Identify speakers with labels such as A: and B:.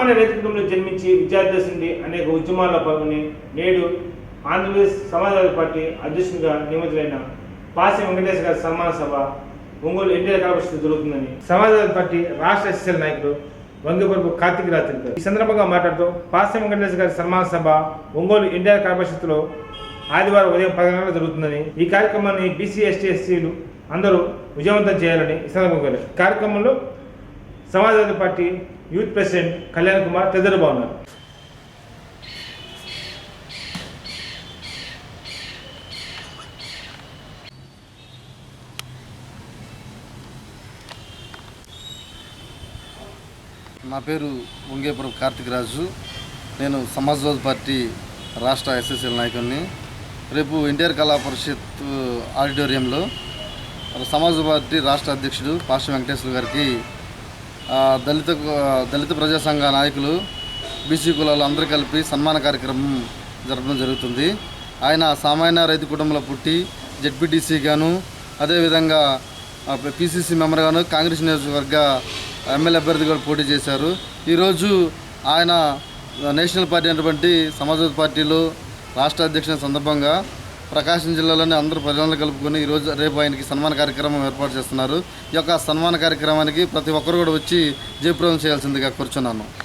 A: సామాన్య రైతు కుటుంబంలో జన్మించి విద్యార్థి నుండి అనేక ఉద్యమాల్లో పాల్గొని నేడు ఆంధ్రప్రదేశ్ సమాజవాదీ పార్టీ అధ్యక్షునిగా నియమితులైన పాసెం వెంకటేశ్వర గారి సన్మాన సభ ఒంగోలు ఎన్టీఆర్ కళాపరిషత్తు జరుగుతుందని సమాజవాదీ పార్టీ రాష్ట్ర ఎస్ఎల్ నాయకుడు వంగపరపు కార్తిక్ రాజ్ తెలిపారు. ఈ సందర్భంగా మాట్లాడుతూ పాసెం వెంకటేశ్వర గారి సన్మాన సభ ఒంగోలు ఎన్టీఆర్ కళాపరిషత్తులో ఆదివారం ఉదయం 10 గంటలకు జరుగుతుందని, ఈ కార్యక్రమాన్ని బీసీ ఎస్టీ ఎస్సీలు అందరూ విజయవంతం చేయాలని ఈ సందర్భంగా కోరారు. కార్యక్రమంలో Samajwadi party youth president Kalyan Kumar తదితరులు బాగున్నారు.
B: నా పేరు వంగేపురం కార్తిక్ రాజు. నేను సమాజ్వాదీ పార్టీ రాష్ట్ర ఎస్ఎస్ఎల్ నాయకుడిని. రేపు ఎన్టీఆర్ కళా పరిషత్ ఆడిటోరియంలో సమాజ్వాదీ పార్టీ రాష్ట్ర అధ్యక్షుడు పాసెం వెంకటేశ్వర గారికి దళిత ప్రజా సంఘ నాయకులు బీసీ కులాలు అందరూ కలిపి సన్మాన కార్యక్రమం జరపడం జరుగుతుంది. ఆయన సామాన్య రైతు కుటుంబంలో పుట్టి జెడ్పీటీసీగాను, అదేవిధంగా పీసీసీ మెంబర్గాను, కాంగ్రెస్ నియోజకవర్గ ఎమ్మెల్యే అభ్యర్థిగా పోటీ చేశారు. ఈరోజు ఆయన నేషనల్ పార్టీ అయినటువంటి సమాజ్వాదీ పార్టీలో రాష్ట్ర అధ్యక్షుని సందర్భంగా ప్రకాశం జిల్లాలోని అందరూ ప్రజలను కలుపుకొని ఈరోజు రేపు ఆయనకి సన్మాన కార్యక్రమం ఏర్పాటు చేస్తున్నారు. ఈ యొక్క సన్మాన కార్యక్రమానికి ప్రతి ఒక్కరు కూడా వచ్చి జయప్రదం చేయాల్సిందిగా కోరుచున్నాను.